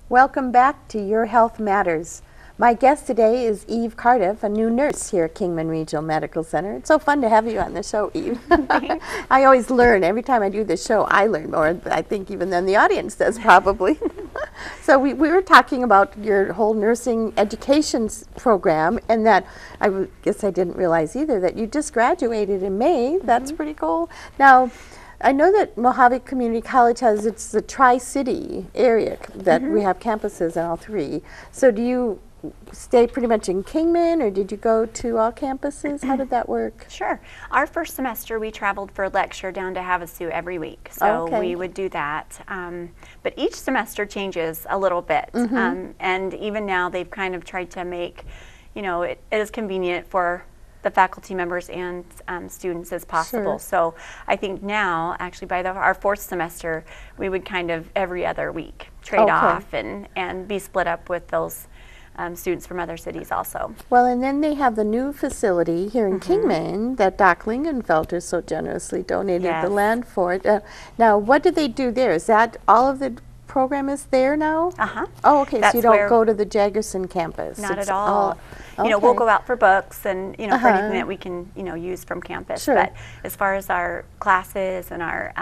Welcome back to Your Health Matters. My guest today is Eve Cardiff, a new nurse here at Kingman Regional Medical Center. It's so fun to have you on the show, Eve. I always learn. Every time I do the show, I learn more, I think, even than the audience does, probably. So we were talking about your whole nursing education program, and that I guess I didn't realize either that you just graduated in May. That's pretty cool. Now, I know that Mojave Community College it's the Tri-City area that we have campuses in all three. So do you stay pretty much in Kingman, or did you go to all campuses? How did that work? Sure. Our first semester we traveled for a lecture down to Havasu every week, so we would do that. But each semester changes a little bit, and even now they've kind of tried to make, it is convenient for the faculty members and students as possible. Sure. So I think now, actually by our fourth semester, we would kind of every other week trade off and be split up with those students from other cities also. Well, and then they have the new facility here in Kingman that Doc Lingenfelter so generously donated the land for it. Now, what do they do there? Is that all of the program is there now? Oh, okay. That's so you don't go to the Jaggerson campus? Not at all. We'll go out for books and for anything that we can use from campus. Sure. But as far as our classes and our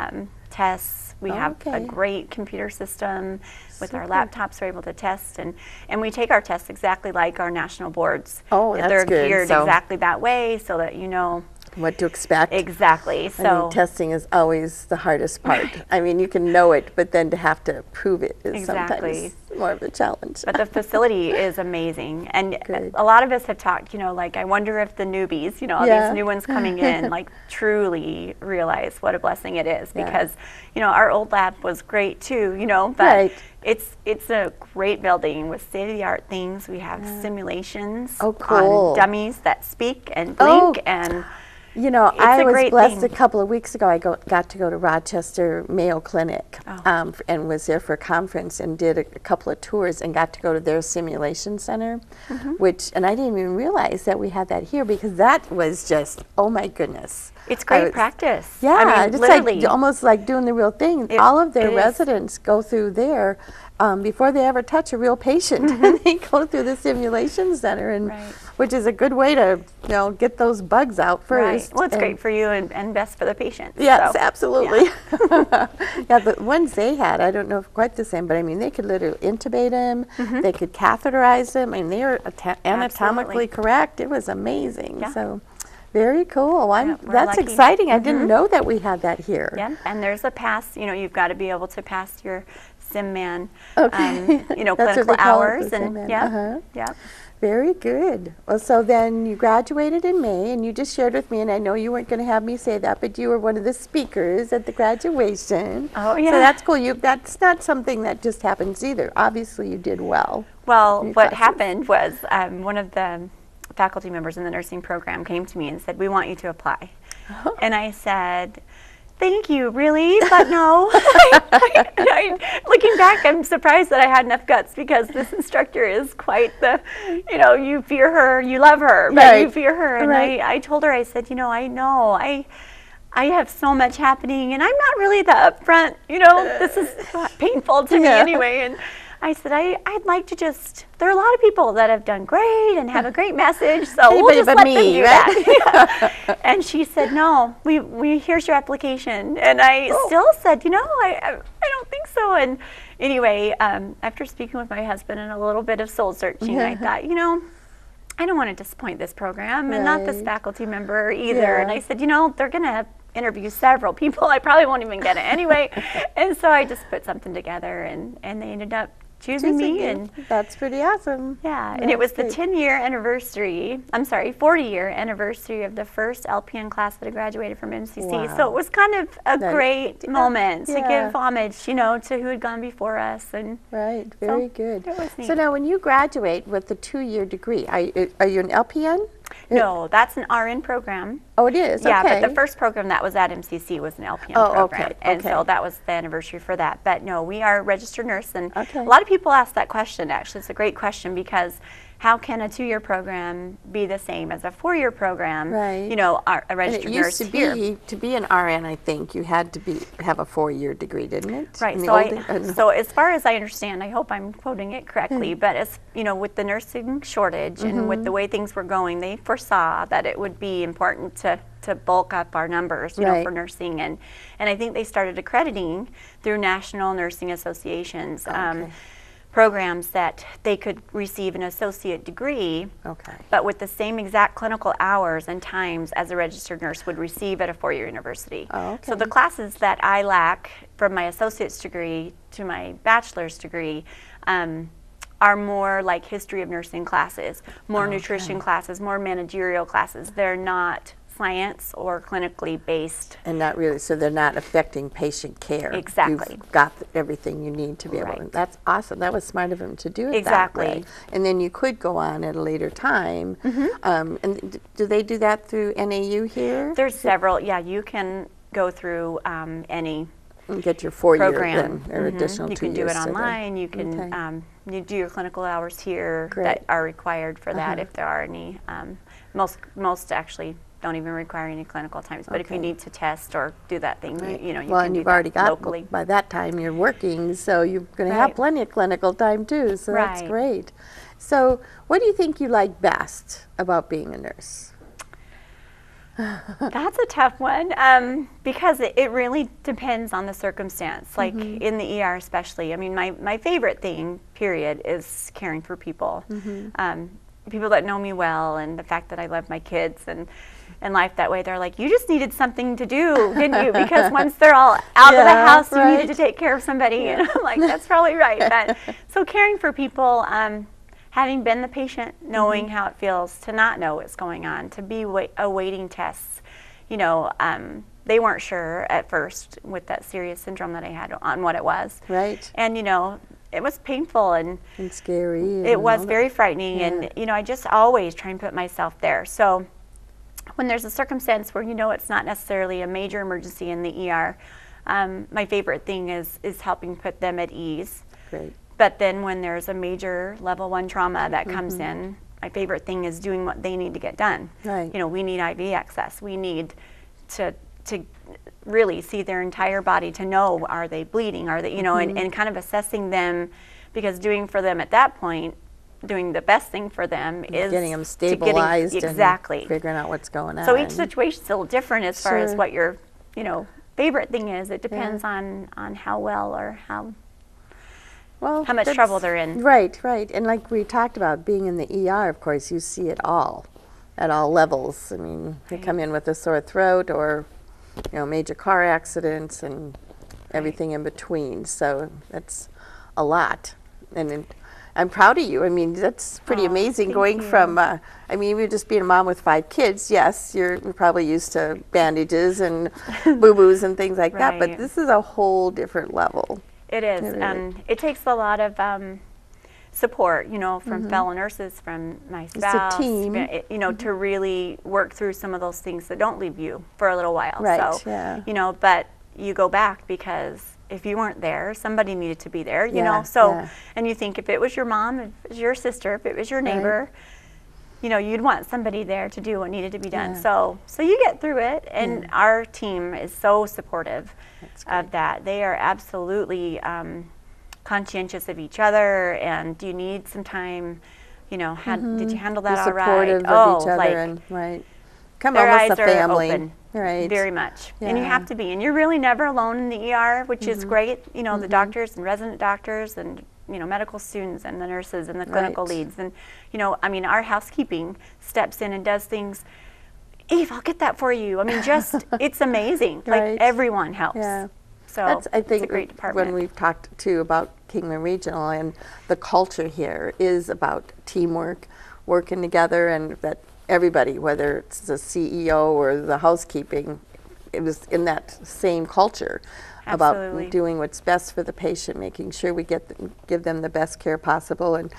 tests, we have a great computer system with our laptops. We're able to test, and we take our tests exactly like our national boards. Oh, that's They're good. geared exactly that way so that you know what to expect. Exactly. So I mean, testing is always the hardest part. I mean, you can know it, but then to have to prove it is sometimes more of a challenge. But the facility is amazing, and a lot of us have talked, like, I wonder if the newbies, these new ones coming in, like, truly realize what a blessing it is, because, our old lab was great too, but it's a great building with state-of-the-art things. We have simulations on dummies that speak and blink and I was blessed a couple of weeks ago. I got to go to Rochester Mayo Clinic and was there for a conference and did a couple of tours and got to go to their simulation center, and I didn't even realize that we had that here, because that was just, oh my goodness. It's great practice. Yeah, I mean, it's literally. like almost like doing the real thing. All of their residents go through there before they ever touch a real patient. And they go through the simulation center, and which is a good way to get those bugs out first. Well, it's great for you and best for the patient. Yes, absolutely. Yeah, the ones they had, I don't know if quite the same, but I mean, they could literally intubate them. They could catheterize them. I mean, they were anatomically correct. It was amazing. Yeah. So. Very cool. That's exciting. I didn't know that we had that here. Yeah, and there's a pass. You've got to be able to pass your SimMan, clinical hours, and yeah. Very good. Well, so then you graduated in May, and you just shared with me, and I know you weren't going to have me say that, but you were one of the speakers at the graduation. Oh, yeah. So that's cool. That's not something that just happens either. Obviously, you did well. Well, what happened was one of the faculty members in the nursing program came to me and said, "We want you to apply." And I said, "Thank you, really? But no." Looking back, I'm surprised that I had enough guts, because this instructor is quite the, you fear her, you love her, but you fear her. And I told her, I said, I know, I have so much happening, and I'm not really the upfront, this is painful to me anyway. And I said, I'd like to there are a lot of people that have done great and have a great message, so we'll just let them do that. And she said, "No, here's your application." And I still said, I don't think so. And anyway, after speaking with my husband and a little bit of soul searching, I thought, I don't want to disappoint this program and not this faculty member either. And I said, they're going to interview several people. I probably won't even get it anyway. And so I just put something together, and they ended up choosing me. And that's pretty awesome. Yeah, and it was the 40-year anniversary of the first LPN class that I graduated from MCC. Wow. So it was kind of a great moment to give homage, to who had gone before us. And very good. It was neat. So now when you graduate with the 2-year degree, are you an LPN? No, that's an RN program. Oh, it is? Yeah, okay. but the first program that was at MCC was an LPN program. And so that was the anniversary for that. But no, we are a registered nurse. And a lot of people ask that question, actually. It's a great question, because how can a 2-year program be the same as a 4-year program? Right. You know, a registered nurse here. To be an RN, I think you had to have a 4-year degree, didn't it? Right. So so as far as I understand, I hope I'm quoting it correctly, but as you know, with the nursing shortage and with the way things were going, they foresaw that it would be important to bulk up our numbers, you know, for nursing, and I think they started accrediting through national nursing associations. Programs that they could receive an associate degree, but with the same exact clinical hours and times as a registered nurse would receive at a 4-year university. So the classes that I lack from my associate's degree to my bachelor's degree are more like history of nursing classes, more nutrition classes, more managerial classes. They're not science or clinically based. And not really, so they're not affecting patient care. Exactly. You've got everything you need to be able to. That's awesome. That was smart of him to do it that way. And then you could go on at a later time. And do they do that through NAU here? There's several. Yeah, you can go through any and get your 4-year program. Then, or additional 2 years. You can do it online. You can you do your clinical hours here that are required for that if there are any. Most actually don't even require any clinical times, but if you need to test or do that thing, you know, you can do that locally. By that time you're working, so you're going to have plenty of clinical time too, so that's great. So what do you think you like best about being a nurse? That's a tough one, because it really depends on the circumstance, like in the ER especially. I mean, my favorite thing, period, is caring for people. People that know me well, and the fact that I love my kids and life that way, they're like, you just needed something to do, didn't you? Because once they're all out of the house, you needed to take care of somebody. And I'm like, that's probably right. But, so caring for people, having been the patient, knowing how it feels to not know what's going on, to be awaiting tests. You know, they weren't sure at first with that serious syndrome that I had on what it was. And, you know, it was painful and scary. It was very frightening. And, you know, I just always try and put myself there. So when there's a circumstance where you know it's not necessarily a major emergency in the ER, my favorite thing is helping put them at ease. But then when there's a major level 1 trauma that comes in, my favorite thing is doing what they need to get done. You know, we need IV access. We need to really see their entire body to know, are they bleeding? Are they, you know, and kind of assessing them, because doing for them at that point, doing the best thing for them is getting them stabilized and figuring out what's going on. So each situation is a little different as far as what your, you know, favorite thing is. It depends on how well or how much trouble they're in. Right. And like we talked about, being in the ER, of course, you see it all, at all levels. I mean, they come in with a sore throat or, you know, major car accidents and everything in between. So that's a lot. And I'm proud of you. I mean, that's pretty amazing going from, I mean, you're just being a mom with 5 kids. Yes, you're probably used to bandages and boo-boos and things like that, but this is a whole different level. It is. It takes a lot of support, you know, from fellow nurses, from my spouse. It's a team. You know, to really work through some of those things that don't leave you for a little while. So, you know, but you go back because if you weren't there, somebody needed to be there, you know. So, and you think if it was your mom, if it was your sister, if it was your neighbor, you know, you'd want somebody there to do what needed to be done. So you get through it, and our team is so supportive of that. They are absolutely conscientious of each other, and do you need some time, you know, did you handle that all right? Supportive of each other, and come their almost eyes a family. Are open. Very much. And you have to be. And you're really never alone in the ER, which is great. You know, the doctors and resident doctors and, you know, medical students and the nurses and the clinical leads. And, you know, I mean, our housekeeping steps in and does things. Eve, I'll get that for you. I mean, just, it's amazing. Like, everyone helps. So that's, I think, it's a great department. When we've talked, too, about Kingman Regional, and the culture here is about teamwork, working together, and that everybody, whether it's the CEO or the housekeeping, it was in that same culture about doing what's best for the patient, making sure we give them the best care possible. And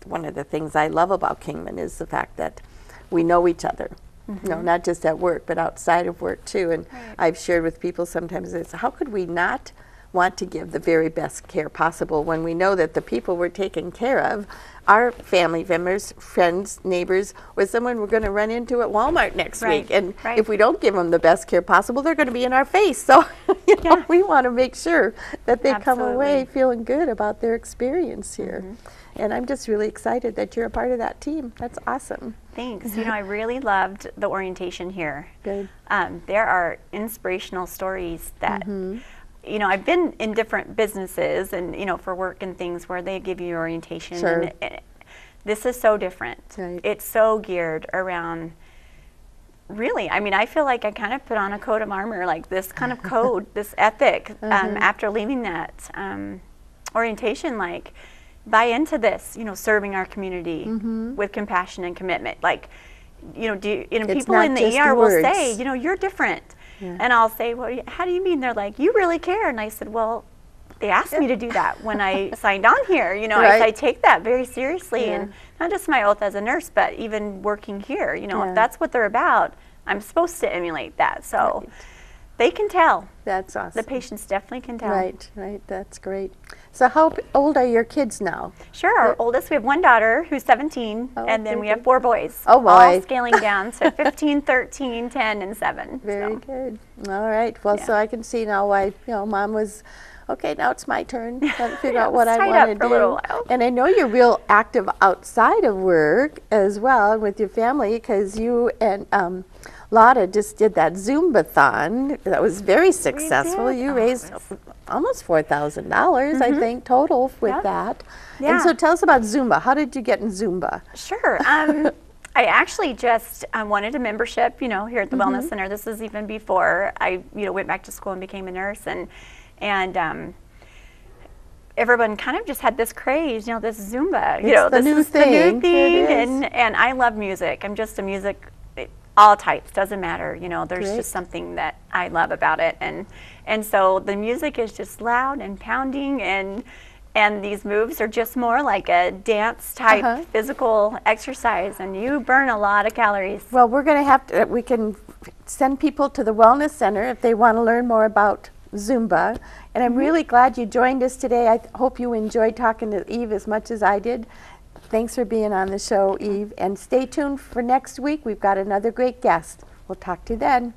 one of the things I love about Kingman is the fact that we know each other. You know, not just at work, but outside of work too. And I've shared with people sometimes, it's how could we not want to give the very best care possible when we know that the people we're taking care of, our family members, friends, neighbors, or someone we're going to run into at Walmart next week. And if we don't give them the best care possible, they're going to be in our face. So you know, we want to make sure that they come away feeling good about their experience here. And I'm just really excited that you're a part of that team. That's awesome. Thanks. You know, I really loved the orientation here. Good. There are inspirational stories that, you know, I've been in different businesses and, you know, for work and things where they give you orientation. Sure. And this is so different. Right. It's so geared around, really, I mean, I feel like I kind of put on a coat of armor, like this kind of code, this ethic, after leaving that orientation, like, buy into this, you know, serving our community with compassion and commitment. Like, you know, people in the ER will say, you know, you're different. And I'll say, well, how do you mean? They're like, you really care. And I said, well, they asked me to do that when I signed on here. You know, I take that very seriously. And not just my oath as a nurse, but even working here. You know, if that's what they're about, I'm supposed to emulate that. So they can tell. That's awesome. The patients definitely can tell. Right, right. That's great. So how old are your kids now? Sure. Our oldest, we have one daughter who's 17, and then we have 4 boys. Oh, boy. All scaling down, so 15, 13, 10, and 7. Very good. All right. Well, so I can see now why, you know, Mom was, okay, now it's my turn. Got to figure out what I want to do. For a little while. And I know you're real active outside of work as well with your family, because you and Lotta just did that Zumba-thon. That was very successful. You raised almost $4,000, I think, total with that. And so tell us about Zumba. How did you get in Zumba? Sure. I actually just wanted a membership, you know, here at the Wellness Center. This is even before I, you know, went back to school and became a nurse. And everyone kind of just had this craze, you know, this Zumba. You know, this is the new thing. And I love music. I'm just a music, all types, doesn't matter. You know, there's just something that I love about it. And so the music is just loud and pounding, and these moves are just more like a dance type physical exercise, and you burn a lot of calories. Well, we're going to have to, we can send people to the Wellness Center if they want to learn more about Zumba. And I'm really glad you joined us today. I hope you enjoyed talking to Eve as much as I did. Thanks for being on the show, Eve. And stay tuned for next week. We've got another great guest. We'll talk to you then.